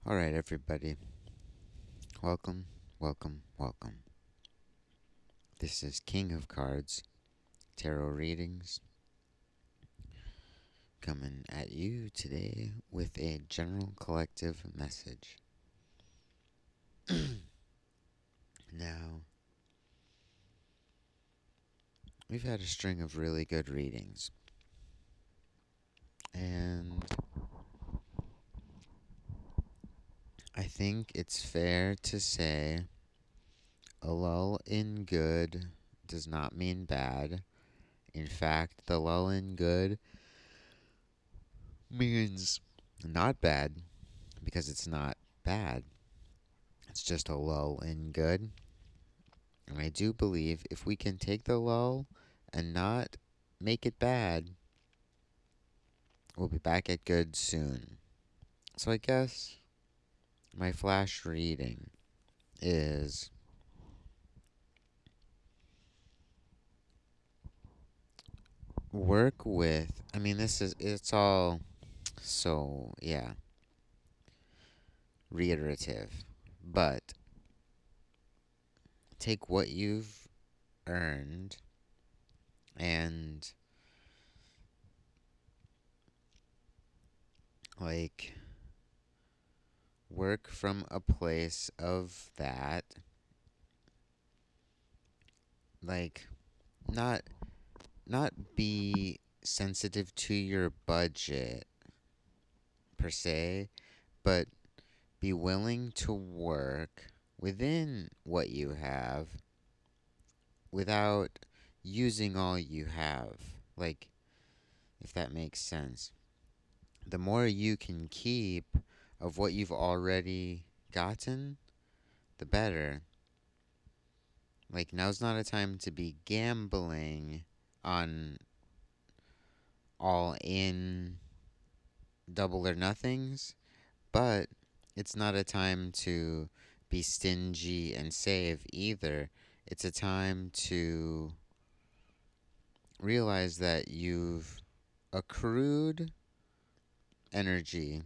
All right, everybody. Welcome, welcome, welcome. This is King of Cards Tarot Readings coming at you today with a general collective message. Now, we've had a string of really good readings, and I think it's fair to say a lull in good does not mean bad. In fact, the lull in good means not bad because it's not bad. It's just a lull in good. And I do believe if we can take the lull and not make it bad, we'll be back at good soon. So I guess my flash reading is work with, it's all so, yeah, reiterative, but take what you've earned and, like, work from a place of that, like, not not be sensitive to your budget per se, but be willing to work within what you have without using all you have. Like, if that makes sense. The more you can keep of what you've already gotten, the better. Like, now's not a time to be gambling on all in double or nothings, but it's not a time to be stingy and save either. It's a time to realize that you've accrued energy,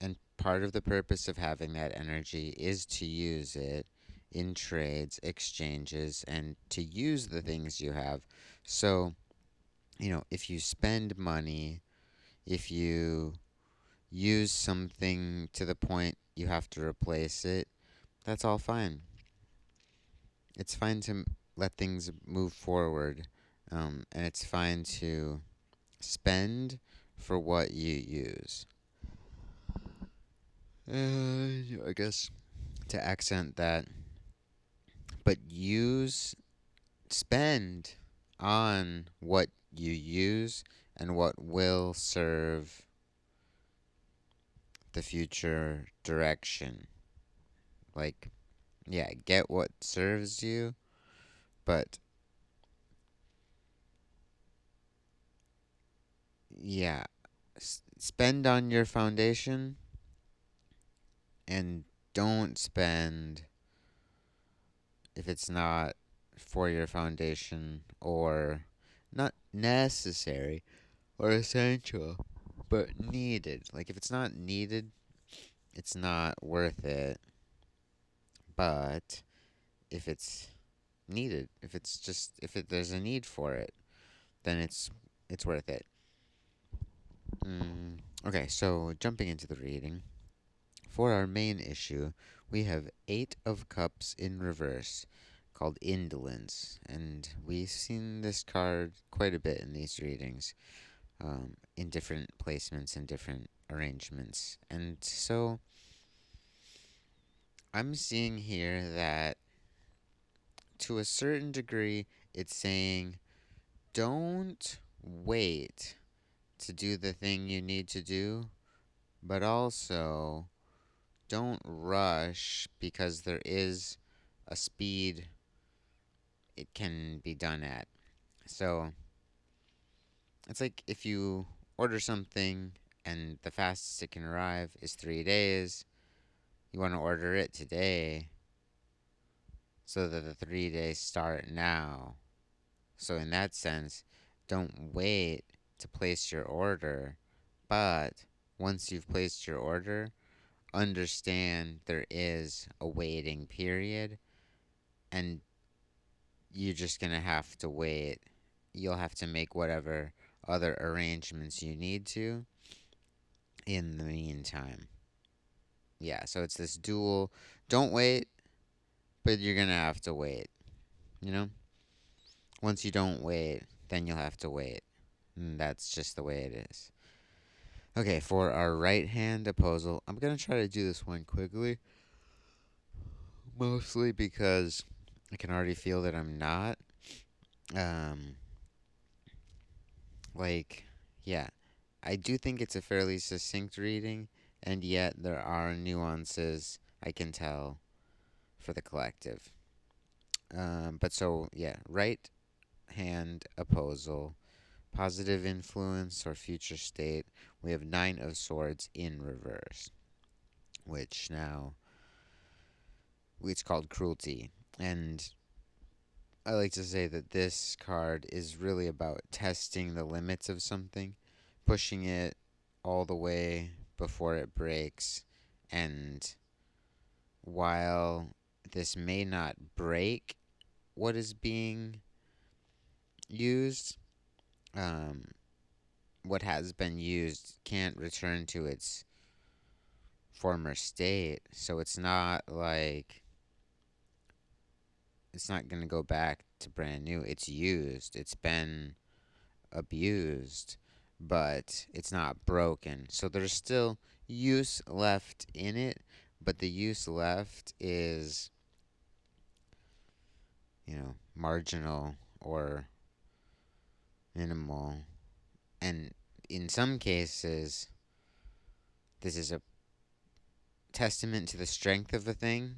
and part of the purpose of having that energy is to use it in trades, exchanges, and to use the things you have. So, if you spend money, if you use something to the point you have to replace it, that's all fine. It's fine to let things move forward, and it's fine to spend for what you use. I guess to accent that, but spend on what you use and what will serve the future direction. Like, yeah, get what serves you, but yeah, spend on your foundation and don't spend if it's not for your foundation or not necessary or essential, but needed. Like, if it's not needed, it's not worth it. But if it's needed, if there's a need for it, then it's worth it. Okay, so jumping into the reading. For our main issue, we have Eight of Cups in reverse, called Indolence, and we've seen this card quite a bit in these readings, in different placements and different arrangements. And so I'm seeing here that to a certain degree, it's saying don't wait to do the thing you need to do, but also don't rush because there is a speed it can be done at. So it's like if you order something and the fastest it can arrive is 3 days, you want to order it today so that the 3 days start now. So, in that sense, don't wait to place your order, but once you've placed your order, understand there is a waiting period, and you're just gonna have to wait. You'll have to make whatever other arrangements you need to in the meantime. Yeah, so it's this dual don't wait, but you're gonna have to wait, you know? Once you don't wait, then you'll have to wait. And that's just the way it is. Okay, for our right hand opposal, I'm gonna try to do this one quickly, mostly because I can already feel that I'm not. Um, like, yeah, I do think it's a fairly succinct reading, and yet there are nuances I can tell for the collective. But so, yeah, right hand opposal, positive influence or future state. We have Nine of Swords in reverse, which now it's called cruelty. And I like to say that this card is really about testing the limits of something, pushing it all the way before it breaks. And while this may not break what is being used, um, what has been used can't return to its former state. So it's not going to go back to brand new. It's used. It's been abused, but it's not broken. So there's still use left in it, but the use left is, marginal or minimal. And in some cases, this is a testament to the strength of the thing,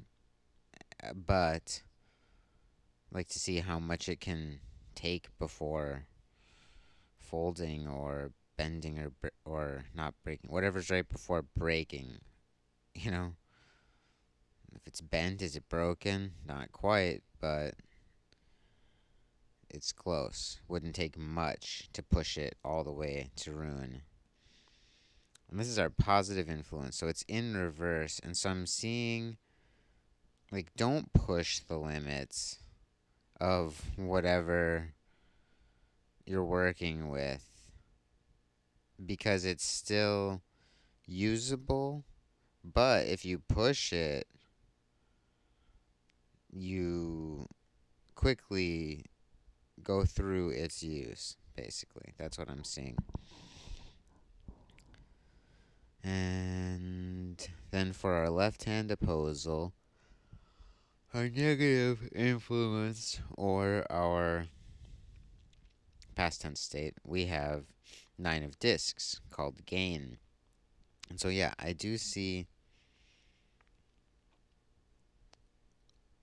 but I like to see how much it can take before folding or bending or not breaking. Whatever's right before breaking, you know? If it's bent, is it broken? Not quite, but it's close. Wouldn't take much to push it all the way to ruin. And this is our positive influence, so it's in reverse. And so I'm seeing, like, don't push the limits of whatever you're working with because it's still usable. But if you push it, you quickly go through its use, basically. That's what I'm seeing. And then for our left hand opposal, our negative influence or our past tense state, we have Nine of Discs called Gain. And so, yeah, I do see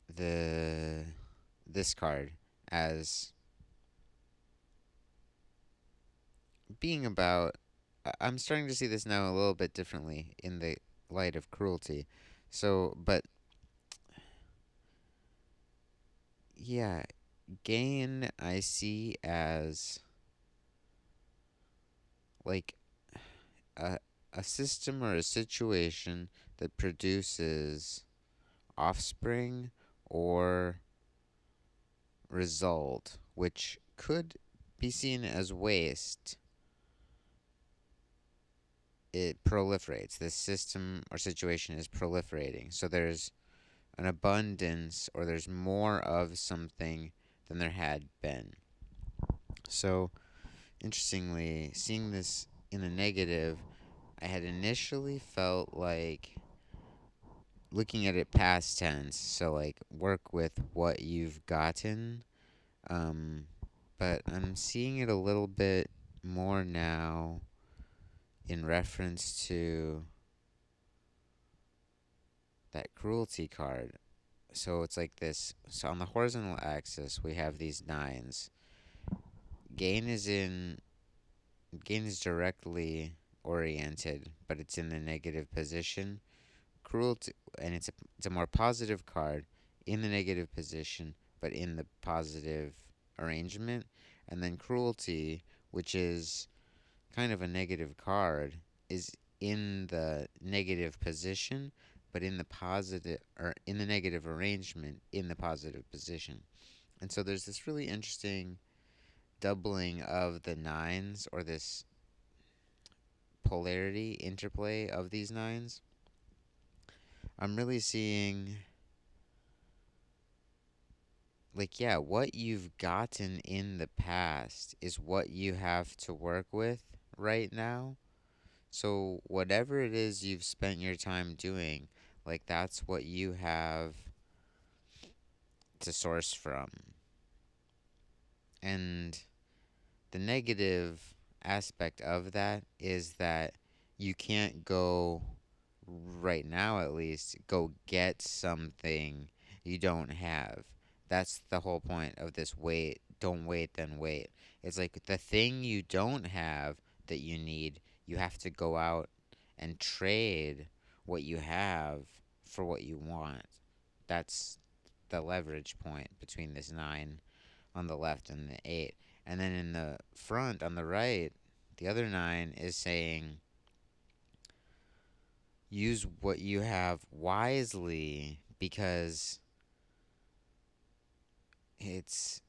this card as being about. I'm starting to see this now a little bit differently in the light of cruelty. So, but yeah, gain I see as like a a system or a situation that produces offspring or result, which could be seen as waste. It proliferates. This system or situation is proliferating. So there's an abundance or there's more of something than there had been. So, interestingly, seeing this in the negative, I had initially felt like looking at it past tense, so like work with what you've gotten. Um, but I'm seeing it a little bit more now in reference to that cruelty card. So it's like this. So on the horizontal axis, we have these nines. Gain is in gain is directly oriented, but it's in the negative position. Cruelty, and it's a more positive card in the negative position, but in the positive arrangement. And then cruelty, which is kind of a negative card, is in the negative position, but in the positive, or in the negative arrangement in the positive position. And so there's this really interesting doubling of the nines, or this polarity interplay of these nines. I'm really seeing, like, yeah, what you've gotten in the past is what you have to work with right now. So, whatever it is you've spent your time doing, like, that's what you have to source from. And the negative aspect of that is that you can't go, right now at least, go get something you don't have. That's the whole point of this wait, don't wait, then wait. It's like the thing you don't have that you need, you have to go out and trade what you have for what you want. That's the leverage point between this nine on the left and the eight. And then in the front on the right, the other nine is saying use what you have wisely, because it's,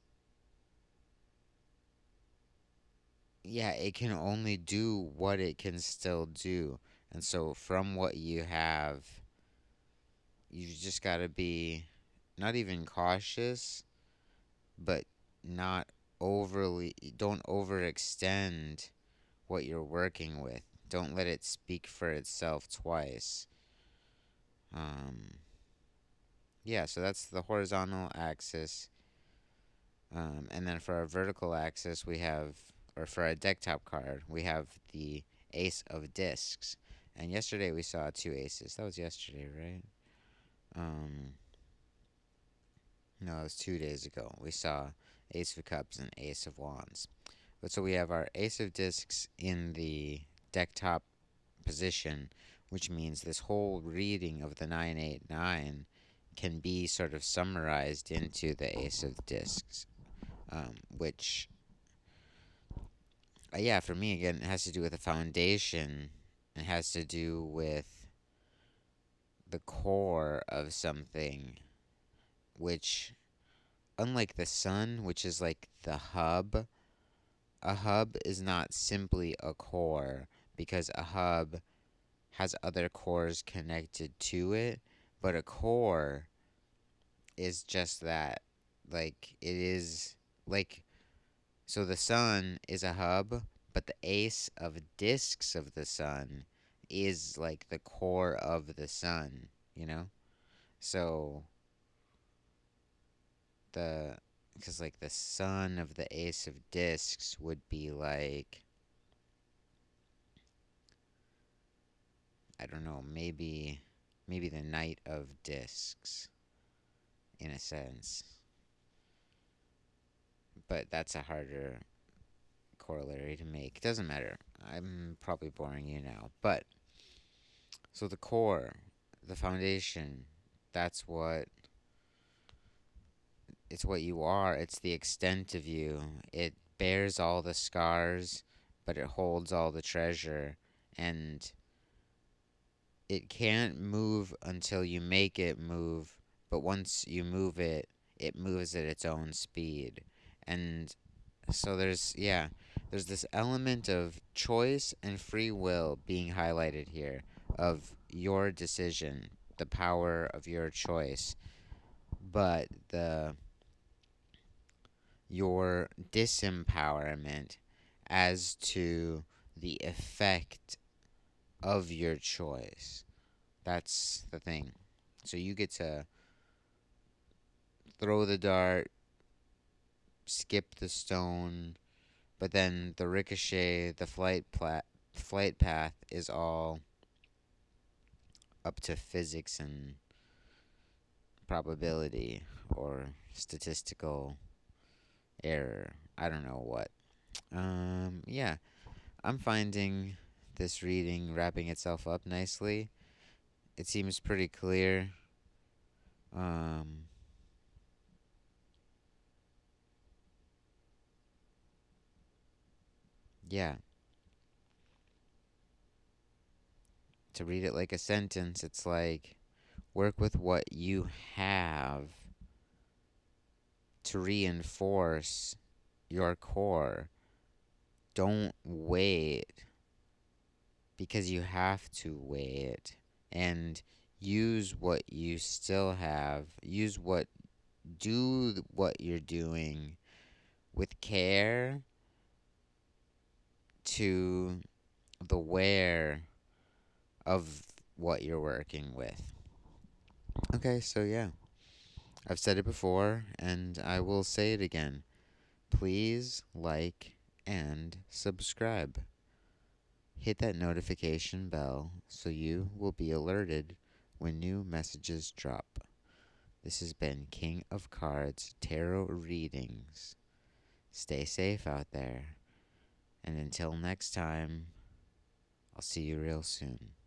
yeah, it can only do what it can still do. And so from what you have, you just got to be not even cautious, but not overly, don't overextend what you're working with. Don't let it speak for itself twice. Um, yeah, so that's the horizontal axis. And then for our vertical axis, we have, or for our deck top card, we have the ace of discs. And yesterday we saw two aces. That was yesterday, right? Um, no, it was 2 days ago. We saw ace of cups and ace of wands. But so we have our ace of discs in the deck top position, which means this whole reading of the 989 can be sort of summarized into the ace of discs, which, yeah, for me, again, it has to do with the foundation. It has to do with the core of something, which, unlike the sun, which is like the hub, a hub is not simply a core, because a hub has other cores connected to it, but a core is just that. Like, it is, like, so the sun is a hub, but the ace of discs of the sun is like the core of the sun, you know? So the, because like the sun of the ace of discs would be like, I don't know, maybe the knight of discs in a sense. But that's a harder corollary to make. Doesn't matter. I'm probably boring you now. But so the core, the foundation, that's what, it's what you are. It's the extent of you. It bears all the scars, but it holds all the treasure. And it can't move until you make it move, but once you move it, it moves at its own speed. And so there's, yeah, there's this element of choice and free will being highlighted here, of your decision, the power of your choice, but the your disempowerment as to the effect of your choice. That's the thing. So you get to throw the dart, skip the stone, but then the ricochet, the flight path is all up to physics and probability or statistical error. I don't know what. Yeah, I'm finding this reading wrapping itself up nicely. It seems pretty clear. Um, yeah, To read it like a sentence, it's like work with what you have to reinforce your core. Don't wait because you have to wait. And use what you still have. Do what you're doing with care to the where of what you're working with. Okay, so yeah, I've said it before and I will say it again. Please like and subscribe. Hit that notification bell so you will be alerted when new messages drop. This has been King of Cards Tarot Readings. Stay safe out there, and until next time, I'll see you real soon.